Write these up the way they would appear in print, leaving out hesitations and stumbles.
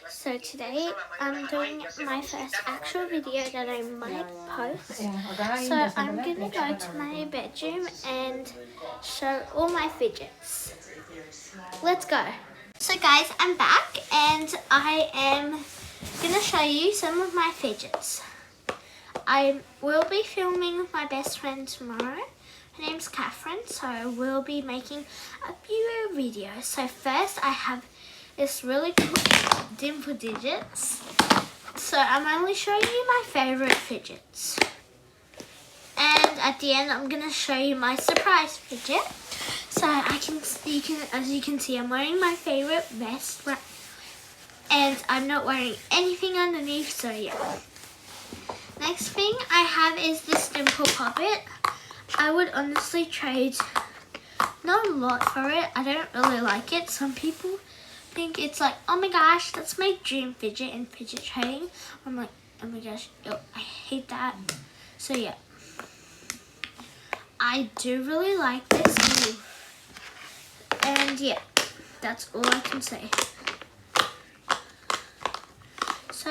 So today I'm doing my first actual video that I might post. So I'm gonna go to my bedroom and show all my fidgets. Let's go. So guys, I'm back and I am gonna show you some of my fidgets. I will be filming with my best friend tomorrow. Her name's Catherine, so we'll be making a few videos. So first I have this really cool dimple digits. So I'm only showing you my favorite fidgets. And at the end I'm gonna show you my surprise fidget. So as you can see, I'm wearing my favorite vest and I'm not wearing anything underneath, so yeah. Next thing I have is this dimple puppet. I would honestly trade not a lot for it. I don't really like it. Some people think it's like, oh my gosh, that's my dream fidget in fidget trading. I'm like, oh my gosh, ew, I hate that. So yeah, I do really like this. Ooh. And yeah, that's all I can say. So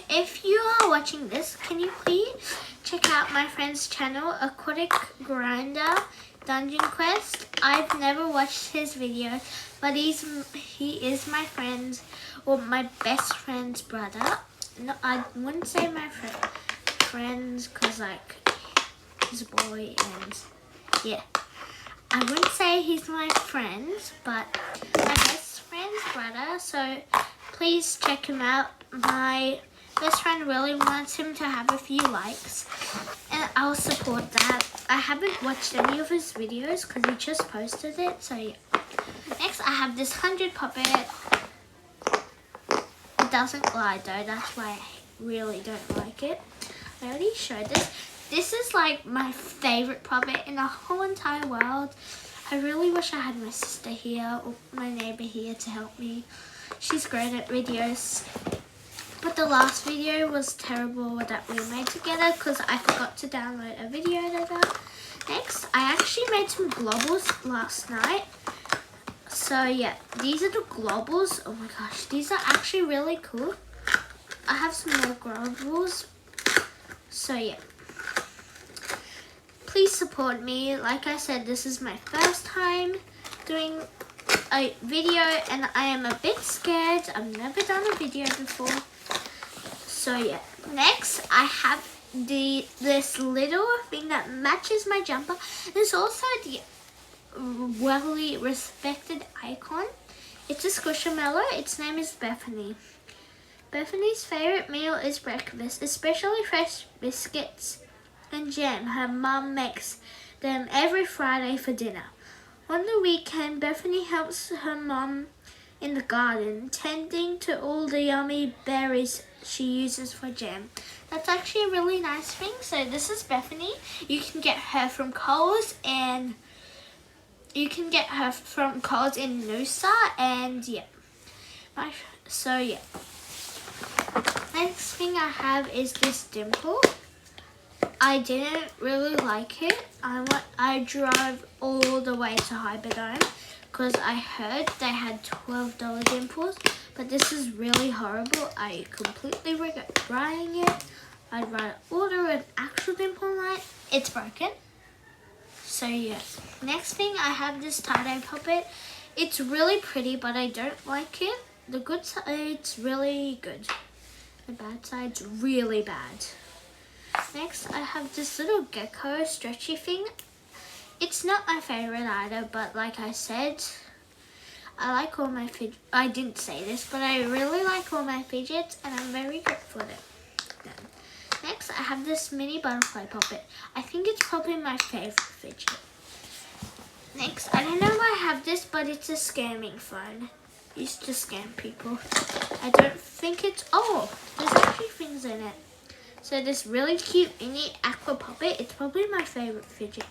if you are watching this, can you please check out my friend's channel, Aquatic Grinder Dungeon Quest. I've never watched his video, but he is my friend, or my best friend's brother. No, I wouldn't say my friends, cause like he's a boy, and yeah, I wouldn't say he's my friend, but my best friend's brother. So please check him out. My best friend really wants him to have a few likes, and I'll support that. I haven't watched any of his videos because he just posted it, so yeah. Next I have this 100 puppet. It doesn't glide though, that's why I really don't like it. I already showed this. This is like my favorite puppet in the whole entire world. I really wish I had my sister here or my neighbor here to help me. She's great at videos. But the last video was terrible that we made together because I forgot to download a video editor. Next, I actually made some globals last night. So yeah, these are the globals. Oh my gosh, these are actually really cool. I have some more globals. So yeah, please support me. Like I said, this is my first time doing a video and I am a bit scared. I've never done a video before. So yeah, next I have this little thing that matches my jumper. There's also the well respected icon. It's a squishamallow. Its name is Bethany. Bethany's favorite meal is breakfast, especially fresh biscuits and jam. Her mum makes them every Friday for dinner. On the weekend, Bethany helps her mum in the garden, tending to all the yummy berries she uses for jam. That's actually a really nice thing. So this is Bethany. You can get her from Coles, and you can get her from Coles in Noosa, and yeah. So yeah. Next thing I have is this dimple. I didn't really like it. I drove all the way to Hyberdome because I heard they had $12 dimples, but this is really horrible. I completely regret trying it. I'd rather order an actual dimple light. It's broken. So yeah. Next thing I have this tie-dye puppet. It's really pretty, but I don't like it. The good side's really good. The bad side's really bad. Next I have this little gecko stretchy thing. It's not my favorite either, but like I said, I like all my fidgets. I didn't say this, but I really like all my fidgets and I'm very grateful for them. Next, I have this mini butterfly puppet. I think it's probably my favorite fidget. Next, I don't know why I have this, but it's a scamming phone. Used to scam people. I don't think it's, oh, there's actually things in it. So this really cute mini aqua puppet, it's probably my favorite fidget.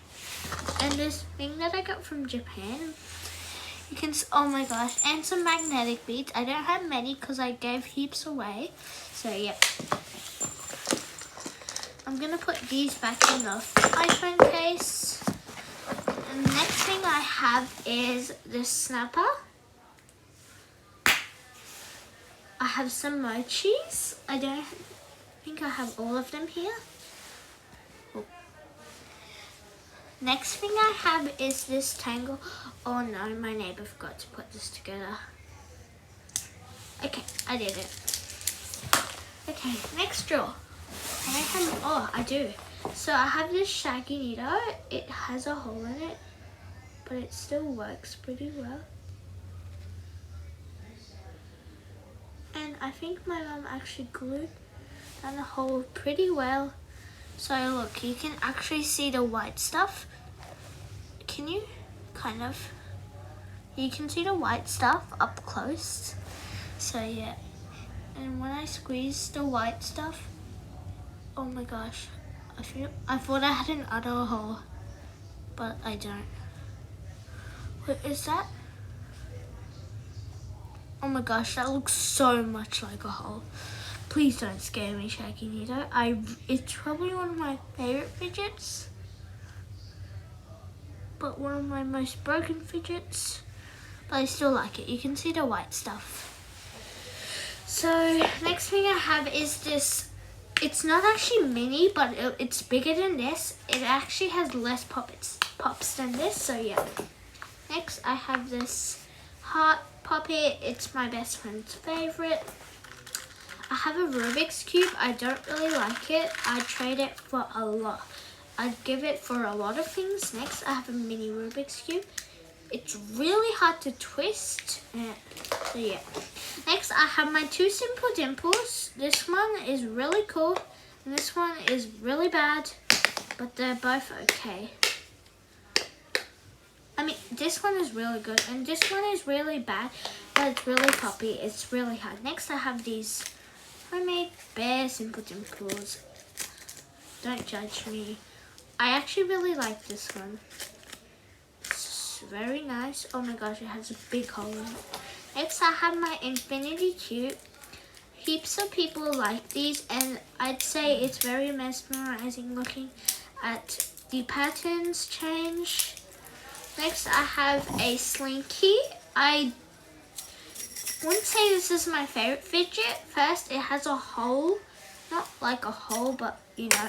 And this thing that I got from Japan, you can, oh my gosh, and some magnetic beads. I don't have many because I gave heaps away. So yeah. I'm gonna put these back in the iPhone case. And the next thing I have is this snapper. have some mochis. I don't think I have all of them here. Oh. Next thing I have is this tangle. Oh no, my neighbor forgot to put this together. Okay, I did it. Okay, next drawer. I do. So I have this shaggy needle. It has a hole in it, but it still works pretty well. And I think my mum actually glued down the hole pretty well. So look, you can actually see the white stuff. Can you? Kind of. You can see the white stuff up close. So yeah. And when I squeeze the white stuff, oh my gosh, I thought I had an other hole, but I don't. What is that? Oh my gosh, that looks so much like a hole. Please don't scare me, Shaggy Nito. It's probably one of my favorite fidgets, but one of my most broken fidgets, but I still like it. You can see the white stuff. So next thing I have is this. It's not actually mini, but it's bigger than this. It actually has less pops than this, so yeah. Next I have this heart puppet. It's my best friend's favorite. I have a Rubik's Cube. I don't really like it. I'd trade it for a lot. I'd give it for a lot of things. Next I have a mini Rubik's Cube. It's really hard to twist. So yeah. Next I have my two simple dimples. This one is really cool and this one is really bad, but they're both okay. I mean, this one is really good and this one is really bad, but it's really poppy. It's really hard. Next I have these homemade bare simple dimples. Don't judge me. I actually really like this one. Very nice. Oh my gosh, it has a big hole in it. Next I have my infinity cube. Heaps of people like these and I'd say it's very mesmerizing looking at the patterns change. Next I have a slinky. I wouldn't say this is my favorite fidget. First, it has a hole. Not like a hole, but you know.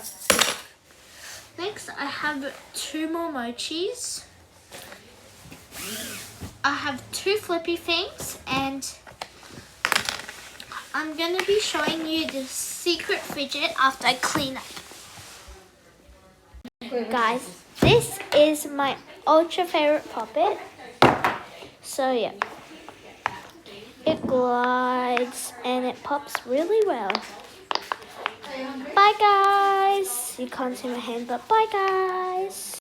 Next I have two more mochis. I have two flippy things and I'm going to be showing you the secret fidget after I clean up. Guys, this is my ultra favorite puppet. So yeah, it glides and it pops really well. Bye guys. You can't see my hand, but bye guys.